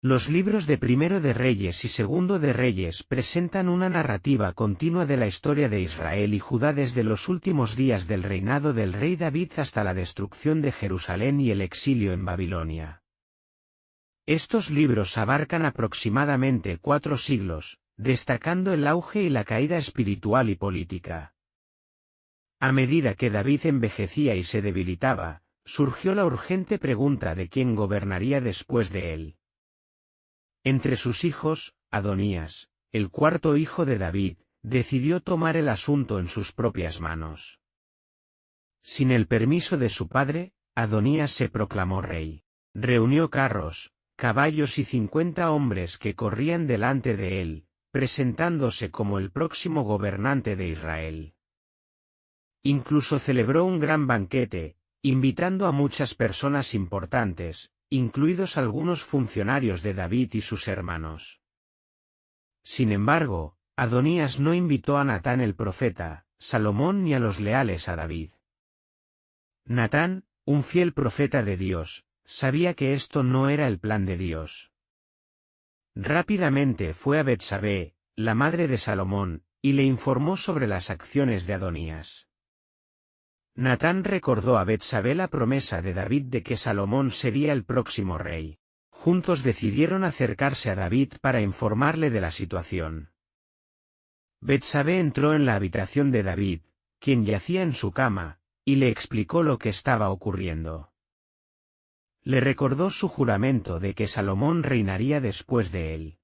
Los libros de Primero de Reyes y Segundo de Reyes presentan una narrativa continua de la historia de Israel y Judá desde los últimos días del reinado del rey David hasta la destrucción de Jerusalén y el exilio en Babilonia. Estos libros abarcan aproximadamente 4 siglos, destacando el auge y la caída espiritual y política. A medida que David envejecía y se debilitaba, surgió la urgente pregunta de quién gobernaría después de él. Entre sus hijos, Adonías, el cuarto hijo de David, decidió tomar el asunto en sus propias manos. Sin el permiso de su padre, Adonías se proclamó rey. Reunió carros, caballos y 50 hombres que corrían delante de él, presentándose como el próximo gobernante de Israel. Incluso celebró un gran banquete, invitando a muchas personas importantes, incluidos algunos funcionarios de David y sus hermanos. Sin embargo, Adonías no invitó a Natán el profeta, Salomón ni a los leales a David. Natán, un fiel profeta de Dios, sabía que esto no era el plan de Dios. Rápidamente fue a Betsabé, la madre de Salomón, y le informó sobre las acciones de Adonías. Natán recordó a Betsabé la promesa de David de que Salomón sería el próximo rey. Juntos decidieron acercarse a David para informarle de la situación. Betsabé entró en la habitación de David, quien yacía en su cama, y le explicó lo que estaba ocurriendo. Le recordó su juramento de que Salomón reinaría después de él.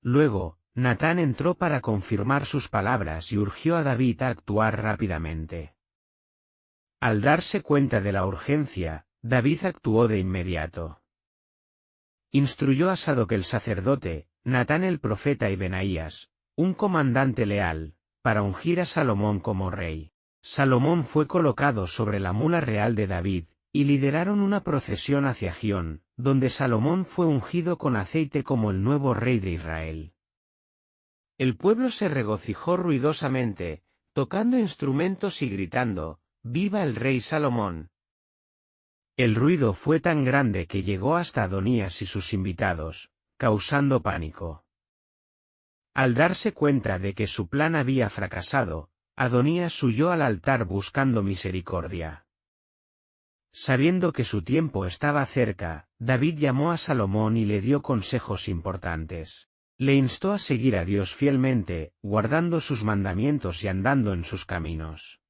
Luego, Natán entró para confirmar sus palabras y urgió a David a actuar rápidamente. Al darse cuenta de la urgencia, David actuó de inmediato. Instruyó a Sadoc el sacerdote, Natán el profeta y Benaías, un comandante leal, para ungir a Salomón como rey. Salomón fue colocado sobre la mula real de David, y lideraron una procesión hacia Gión, donde Salomón fue ungido con aceite como el nuevo rey de Israel. El pueblo se regocijó ruidosamente, tocando instrumentos y gritando: ¡Viva el rey Salomón! El ruido fue tan grande que llegó hasta Adonías y sus invitados, causando pánico. Al darse cuenta de que su plan había fracasado, Adonías huyó al altar buscando misericordia. Sabiendo que su tiempo estaba cerca, David llamó a Salomón y le dio consejos importantes. Le instó a seguir a Dios fielmente, guardando sus mandamientos y andando en sus caminos.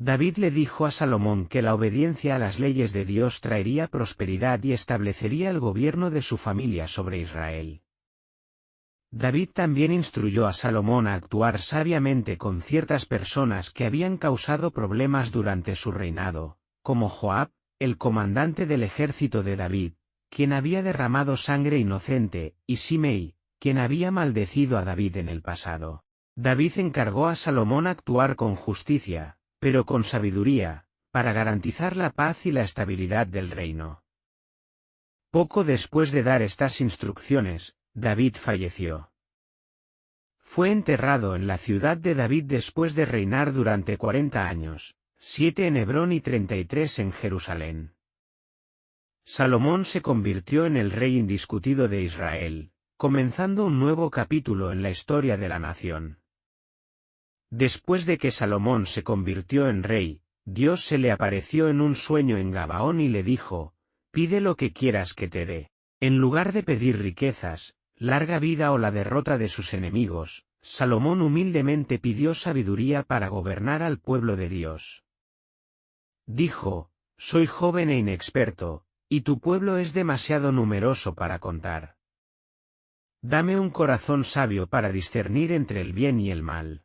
David le dijo a Salomón que la obediencia a las leyes de Dios traería prosperidad y establecería el gobierno de su familia sobre Israel. David también instruyó a Salomón a actuar sabiamente con ciertas personas que habían causado problemas durante su reinado, como Joab, el comandante del ejército de David, quien había derramado sangre inocente, y Simei, quien había maldecido a David en el pasado. David encargó a Salomón actuar con justicia, pero con sabiduría, para garantizar la paz y la estabilidad del reino. Poco después de dar estas instrucciones, David falleció. Fue enterrado en la ciudad de David después de reinar durante 40 años, 7 en Hebrón y 33 en Jerusalén. Salomón se convirtió en el rey indiscutido de Israel, comenzando un nuevo capítulo en la historia de la nación. Después de que Salomón se convirtió en rey, Dios se le apareció en un sueño en Gabaón y le dijo: «Pide lo que quieras que te dé». En lugar de pedir riquezas, larga vida o la derrota de sus enemigos, Salomón humildemente pidió sabiduría para gobernar al pueblo de Dios. Dijo: «Soy joven e inexperto, y tu pueblo es demasiado numeroso para contar. Dame un corazón sabio para discernir entre el bien y el mal».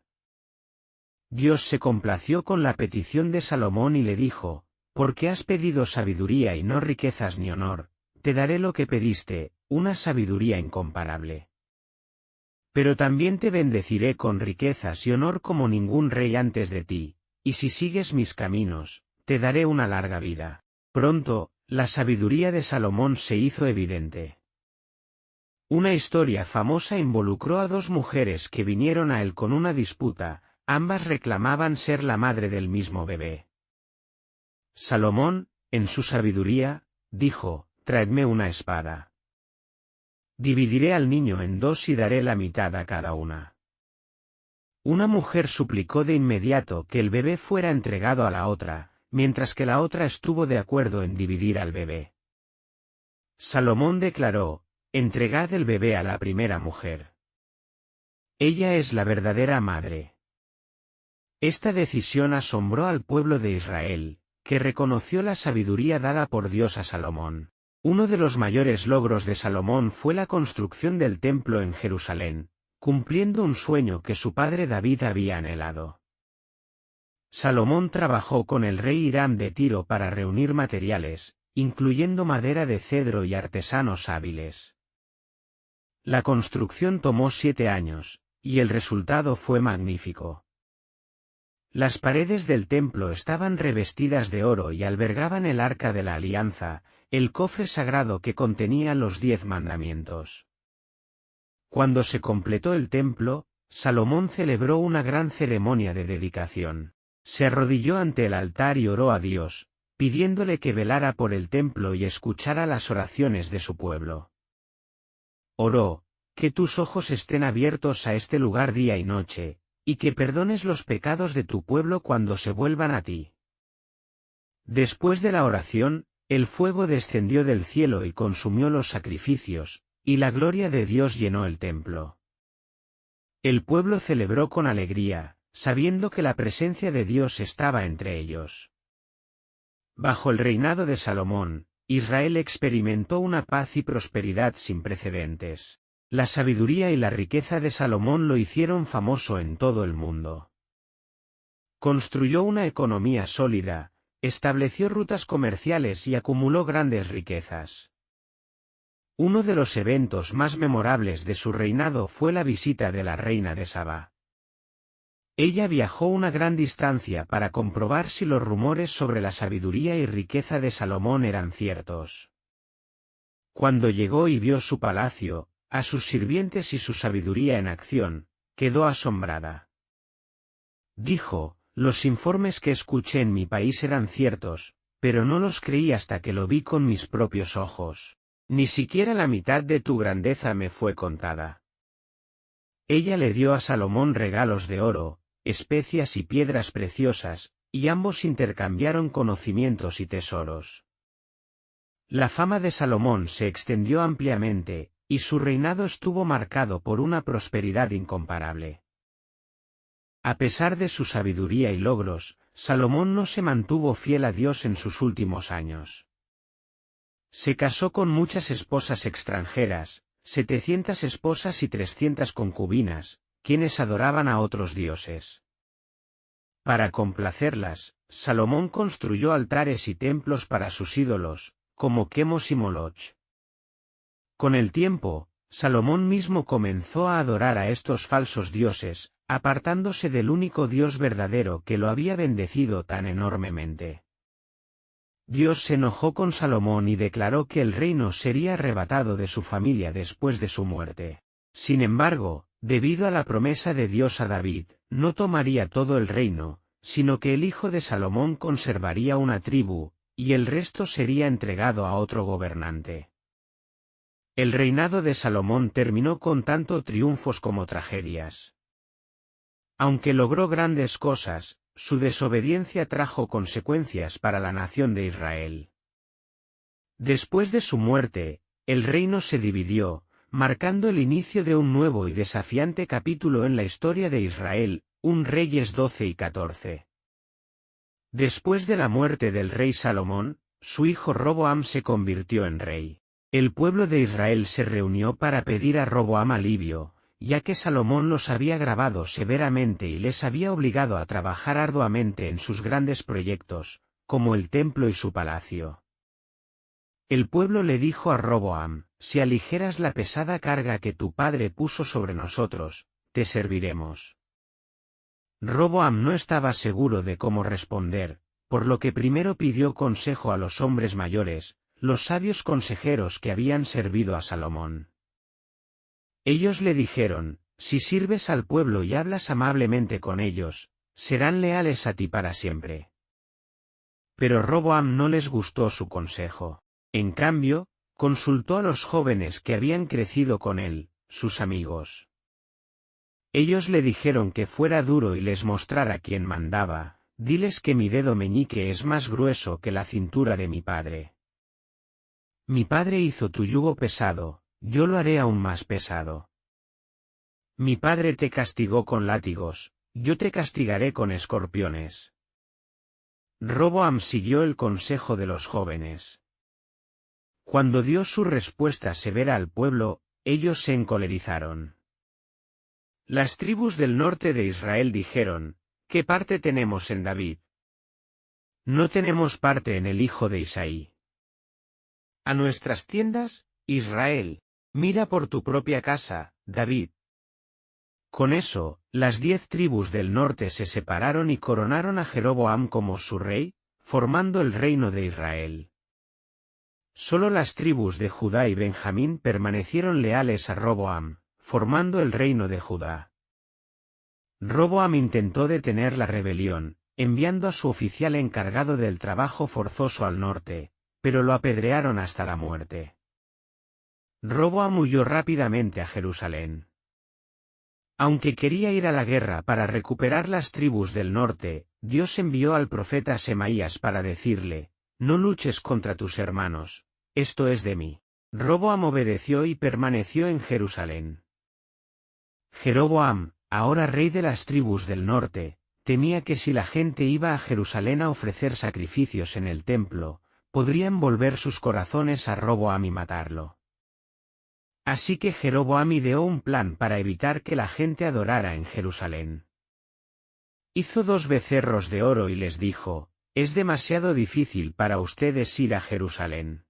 Dios se complació con la petición de Salomón y le dijo: «Porque has pedido sabiduría y no riquezas ni honor, te daré lo que pediste, una sabiduría incomparable. Pero también te bendeciré con riquezas y honor como ningún rey antes de ti, y si sigues mis caminos, te daré una larga vida». Pronto, la sabiduría de Salomón se hizo evidente. Una historia famosa involucró a 2 mujeres que vinieron a él con una disputa. Ambas reclamaban ser la madre del mismo bebé. Salomón, en su sabiduría, dijo: «Traedme una espada». Dividiré al niño en dos y daré la mitad a cada una. Una mujer suplicó de inmediato que el bebé fuera entregado a la otra, mientras que la otra estuvo de acuerdo en dividir al bebé. Salomón declaró: entregad el bebé a la primera mujer. Ella es la verdadera madre. Esta decisión asombró al pueblo de Israel, que reconoció la sabiduría dada por Dios a Salomón. Uno de los mayores logros de Salomón fue la construcción del templo en Jerusalén, cumpliendo un sueño que su padre David había anhelado. Salomón trabajó con el rey Hiram de Tiro para reunir materiales, incluyendo madera de cedro y artesanos hábiles. La construcción tomó 7 años, y el resultado fue magnífico. Las paredes del templo estaban revestidas de oro y albergaban el Arca de la Alianza, el cofre sagrado que contenía los 10 mandamientos. Cuando se completó el templo, Salomón celebró una gran ceremonia de dedicación. Se arrodilló ante el altar y oró a Dios, pidiéndole que velara por el templo y escuchara las oraciones de su pueblo. Oró: que tus ojos estén abiertos a este lugar día y noche, y que perdones los pecados de tu pueblo cuando se vuelvan a ti. Después de la oración, el fuego descendió del cielo y consumió los sacrificios, y la gloria de Dios llenó el templo. El pueblo celebró con alegría, sabiendo que la presencia de Dios estaba entre ellos. Bajo el reinado de Salomón, Israel experimentó una paz y prosperidad sin precedentes. La sabiduría y la riqueza de Salomón lo hicieron famoso en todo el mundo. Construyó una economía sólida, estableció rutas comerciales y acumuló grandes riquezas. Uno de los eventos más memorables de su reinado fue la visita de la reina de Sabá. Ella viajó una gran distancia para comprobar si los rumores sobre la sabiduría y riqueza de Salomón eran ciertos. Cuando llegó y vio su palacio, a sus sirvientes y su sabiduría en acción, quedó asombrada. Dijo: los informes que escuché en mi país eran ciertos, pero no los creí hasta que lo vi con mis propios ojos. Ni siquiera la mitad de tu grandeza me fue contada. Ella le dio a Salomón regalos de oro, especias y piedras preciosas, y ambos intercambiaron conocimientos y tesoros. La fama de Salomón se extendió ampliamente, y su reinado estuvo marcado por una prosperidad incomparable. A pesar de su sabiduría y logros, Salomón no se mantuvo fiel a Dios en sus últimos años. Se casó con muchas esposas extranjeras, 700 esposas y 300 concubinas, quienes adoraban a otros dioses. Para complacerlas, Salomón construyó altares y templos para sus ídolos, como Quemos y Moloch. Con el tiempo, Salomón mismo comenzó a adorar a estos falsos dioses, apartándose del único Dios verdadero que lo había bendecido tan enormemente. Dios se enojó con Salomón y declaró que el reino sería arrebatado de su familia después de su muerte. Sin embargo, debido a la promesa de Dios a David, no tomaría todo el reino, sino que el hijo de Salomón conservaría una tribu, y el resto sería entregado a otro gobernante. El reinado de Salomón terminó con tanto triunfos como tragedias. Aunque logró grandes cosas, su desobediencia trajo consecuencias para la nación de Israel. Después de su muerte, el reino se dividió, marcando el inicio de un nuevo y desafiante capítulo en la historia de Israel, 1 Reyes 12 y 14. Después de la muerte del rey Salomón, su hijo Roboam se convirtió en rey. El pueblo de Israel se reunió para pedir a Roboam alivio, ya que Salomón los había gravado severamente y les había obligado a trabajar arduamente en sus grandes proyectos, como el templo y su palacio. El pueblo le dijo a Roboam: si aligeras la pesada carga que tu padre puso sobre nosotros, te serviremos. Roboam no estaba seguro de cómo responder, por lo que primero pidió consejo a los hombres mayores, los sabios consejeros que habían servido a Salomón. Ellos le dijeron: si sirves al pueblo y hablas amablemente con ellos, serán leales a ti para siempre. Pero Roboam no les gustó su consejo. En cambio, consultó a los jóvenes que habían crecido con él, sus amigos. Ellos le dijeron que fuera duro y les mostrara quién mandaba. Diles que mi dedo meñique es más grueso que la cintura de mi padre. Mi padre hizo tu yugo pesado, yo lo haré aún más pesado. Mi padre te castigó con látigos, yo te castigaré con escorpiones. Roboam siguió el consejo de los jóvenes. Cuando dio su respuesta severa al pueblo, ellos se encolerizaron. Las tribus del norte de Israel dijeron: ¿qué parte tenemos en David? No tenemos parte en el hijo de Isaí. A nuestras tiendas, Israel, mira por tu propia casa, David. Con eso, las 10 tribus del norte se separaron y coronaron a Jeroboam como su rey, formando el reino de Israel. Solo las tribus de Judá y Benjamín permanecieron leales a Roboam, formando el reino de Judá. Roboam intentó detener la rebelión, enviando a su oficial encargado del trabajo forzoso al norte, pero lo apedrearon hasta la muerte. Roboam huyó rápidamente a Jerusalén. Aunque quería ir a la guerra para recuperar las tribus del norte, Dios envió al profeta Semaías para decirle: no luches contra tus hermanos, esto es de mí. Roboam obedeció y permaneció en Jerusalén. Jeroboam, ahora rey de las tribus del norte, temía que si la gente iba a Jerusalén a ofrecer sacrificios en el templo, podrían volver sus corazones a Roboam y matarlo. Así que Jeroboam ideó un plan para evitar que la gente adorara en Jerusalén. Hizo 2 becerros de oro y les dijo: es demasiado difícil para ustedes ir a Jerusalén.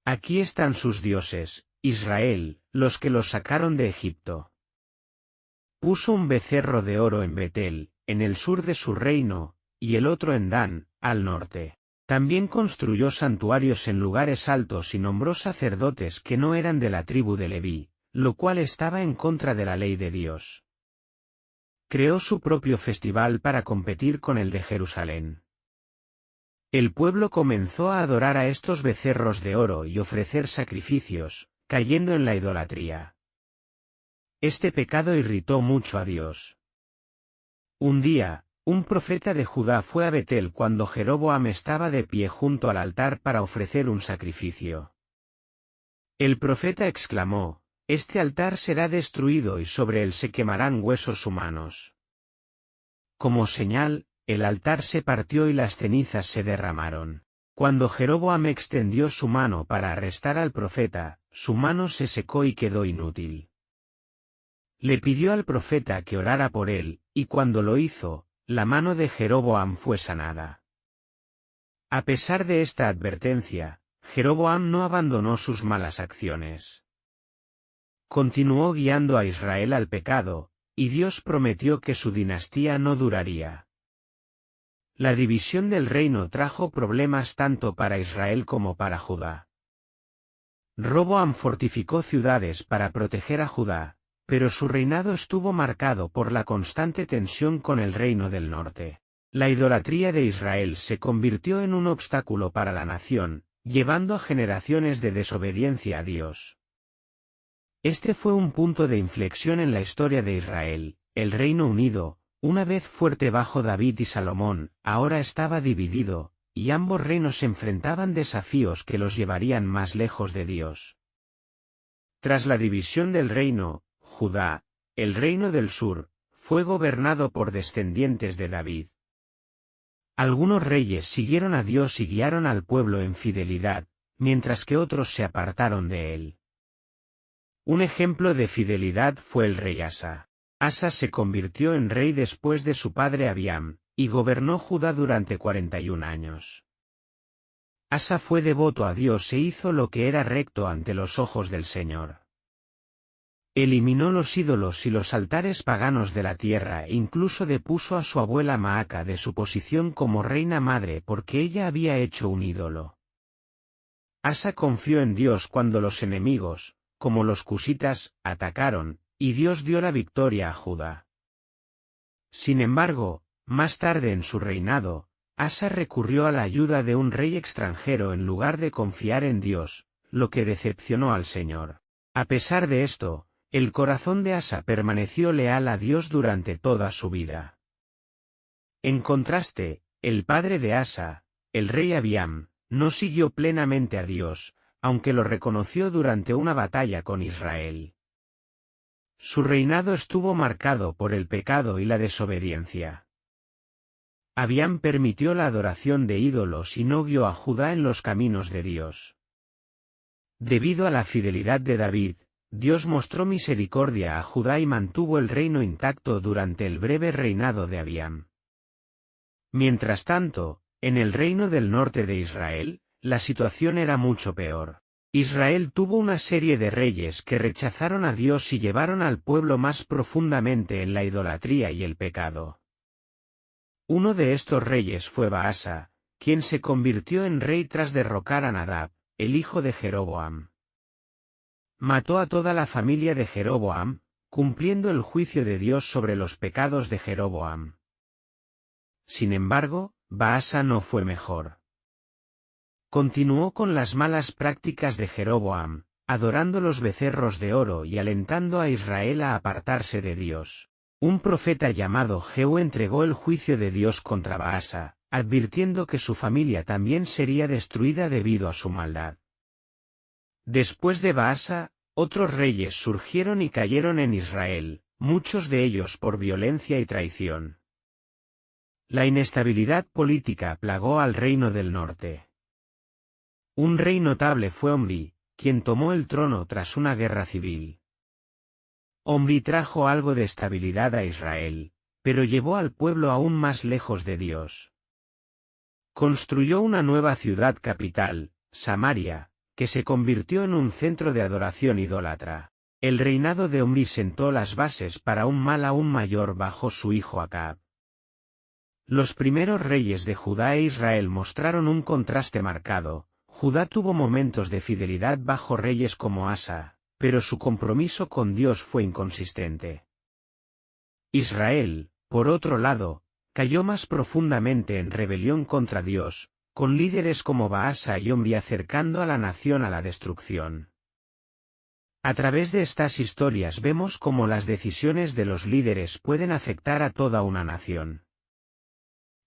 Aquí están sus dioses, Israel, los que los sacaron de Egipto. Puso un becerro de oro en Betel, en el sur de su reino, y el otro en Dan, al norte. También construyó santuarios en lugares altos y nombró sacerdotes que no eran de la tribu de Leví, lo cual estaba en contra de la ley de Dios. Creó su propio festival para competir con el de Jerusalén. El pueblo comenzó a adorar a estos becerros de oro y ofrecer sacrificios, cayendo en la idolatría. Este pecado irritó mucho a Dios. Un día, un profeta de Judá fue a Betel cuando Jeroboam estaba de pie junto al altar para ofrecer un sacrificio. El profeta exclamó: este altar será destruido y sobre él se quemarán huesos humanos. Como señal, el altar se partió y las cenizas se derramaron. Cuando Jeroboam extendió su mano para arrestar al profeta, su mano se secó y quedó inútil. Le pidió al profeta que orara por él, y cuando lo hizo, la mano de Jeroboam fue sanada. A pesar de esta advertencia, Jeroboam no abandonó sus malas acciones. Continuó guiando a Israel al pecado, y Dios prometió que su dinastía no duraría. La división del reino trajo problemas tanto para Israel como para Judá. Roboam fortificó ciudades para proteger a Judá, pero su reinado estuvo marcado por la constante tensión con el reino del norte. La idolatría de Israel se convirtió en un obstáculo para la nación, llevando a generaciones de desobediencia a Dios. Este fue un punto de inflexión en la historia de Israel. El Reino Unido, una vez fuerte bajo David y Salomón, ahora estaba dividido, y ambos reinos enfrentaban desafíos que los llevarían más lejos de Dios. Tras la división del reino, Judá, el reino del sur, fue gobernado por descendientes de David. Algunos reyes siguieron a Dios y guiaron al pueblo en fidelidad, mientras que otros se apartaron de él. Un ejemplo de fidelidad fue el rey Asa. Asa se convirtió en rey después de su padre Abiam, y gobernó Judá durante 41 años. Asa fue devoto a Dios e hizo lo que era recto ante los ojos del Señor. Eliminó los ídolos y los altares paganos de la tierra e incluso depuso a su abuela Maaca de su posición como reina madre porque ella había hecho un ídolo. Asa confió en Dios cuando los enemigos, como los cusitas, atacaron, y Dios dio la victoria a Judá. Sin embargo, más tarde en su reinado, Asa recurrió a la ayuda de un rey extranjero en lugar de confiar en Dios, lo que decepcionó al Señor. A pesar de esto, el corazón de Asa permaneció leal a Dios durante toda su vida. En contraste, el padre de Asa, el rey Abiam, no siguió plenamente a Dios, aunque lo reconoció durante una batalla con Israel. Su reinado estuvo marcado por el pecado y la desobediencia. Abiam permitió la adoración de ídolos y no guió a Judá en los caminos de Dios. Debido a la fidelidad de David, Dios mostró misericordia a Judá y mantuvo el reino intacto durante el breve reinado de Abiam. Mientras tanto, en el reino del norte de Israel, la situación era mucho peor. Israel tuvo una serie de reyes que rechazaron a Dios y llevaron al pueblo más profundamente en la idolatría y el pecado. Uno de estos reyes fue Baasa, quien se convirtió en rey tras derrocar a Nadab, el hijo de Jeroboam. Mató a toda la familia de Jeroboam, cumpliendo el juicio de Dios sobre los pecados de Jeroboam. Sin embargo, Baasa no fue mejor. Continuó con las malas prácticas de Jeroboam, adorando los becerros de oro y alentando a Israel a apartarse de Dios. Un profeta llamado Jehú entregó el juicio de Dios contra Baasa, advirtiendo que su familia también sería destruida debido a su maldad. Después de Baasa, otros reyes surgieron y cayeron en Israel, muchos de ellos por violencia y traición. La inestabilidad política plagó al reino del norte. Un rey notable fue Omri, quien tomó el trono tras una guerra civil. Omri trajo algo de estabilidad a Israel, pero llevó al pueblo aún más lejos de Dios. Construyó una nueva ciudad capital, Samaria, que se convirtió en un centro de adoración idólatra. El reinado de Omri sentó las bases para un mal aún mayor bajo su hijo Acab. Los primeros reyes de Judá e Israel mostraron un contraste marcado. Judá tuvo momentos de fidelidad bajo reyes como Asa, pero su compromiso con Dios fue inconsistente. Israel, por otro lado, cayó más profundamente en rebelión contra Dios, con líderes como Baasa y Omri acercando a la nación a la destrucción. A través de estas historias vemos cómo las decisiones de los líderes pueden afectar a toda una nación.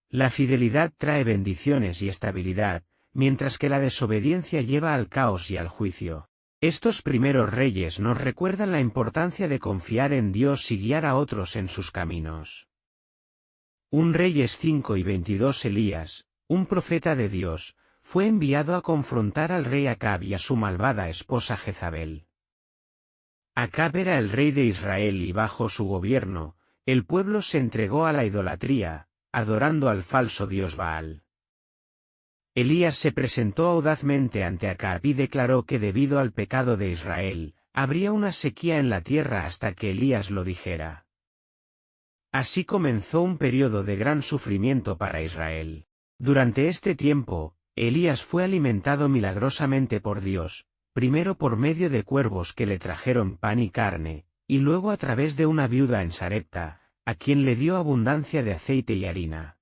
La fidelidad trae bendiciones y estabilidad, mientras que la desobediencia lleva al caos y al juicio. Estos primeros reyes nos recuerdan la importancia de confiar en Dios y guiar a otros en sus caminos. Un Reyes 5 y 22 Elías, un profeta de Dios, fue enviado a confrontar al rey Acab y a su malvada esposa Jezabel. Acab era el rey de Israel y bajo su gobierno, el pueblo se entregó a la idolatría, adorando al falso dios Baal. Elías se presentó audazmente ante Acab y declaró que debido al pecado de Israel, habría una sequía en la tierra hasta que Elías lo dijera. Así comenzó un periodo de gran sufrimiento para Israel. Durante este tiempo, Elías fue alimentado milagrosamente por Dios, primero por medio de cuervos que le trajeron pan y carne, y luego a través de una viuda en Sarepta, a quien le dio abundancia de aceite y harina.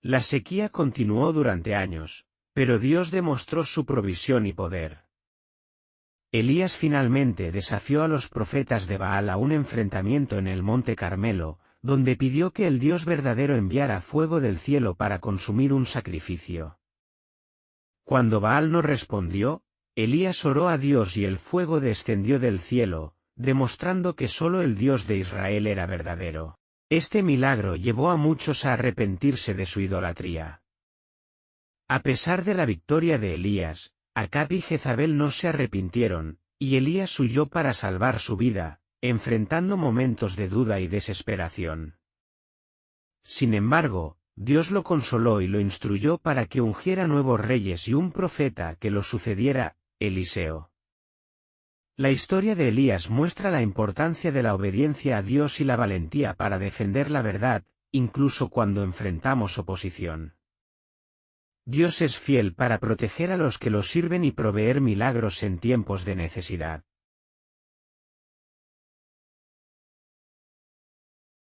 La sequía continuó durante años, pero Dios demostró su provisión y poder. Elías finalmente desafió a los profetas de Baal a un enfrentamiento en el monte Carmelo, donde pidió que el Dios verdadero enviara fuego del cielo para consumir un sacrificio. Cuando Baal no respondió, Elías oró a Dios y el fuego descendió del cielo, demostrando que solo el Dios de Israel era verdadero. Este milagro llevó a muchos a arrepentirse de su idolatría. A pesar de la victoria de Elías, Acab y Jezabel no se arrepintieron, y Elías huyó para salvar su vida, enfrentando momentos de duda y desesperación. Sin embargo, Dios lo consoló y lo instruyó para que ungiera nuevos reyes y un profeta que lo sucediera, Eliseo. La historia de Elías muestra la importancia de la obediencia a Dios y la valentía para defender la verdad, incluso cuando enfrentamos oposición. Dios es fiel para proteger a los que lo sirven y proveer milagros en tiempos de necesidad.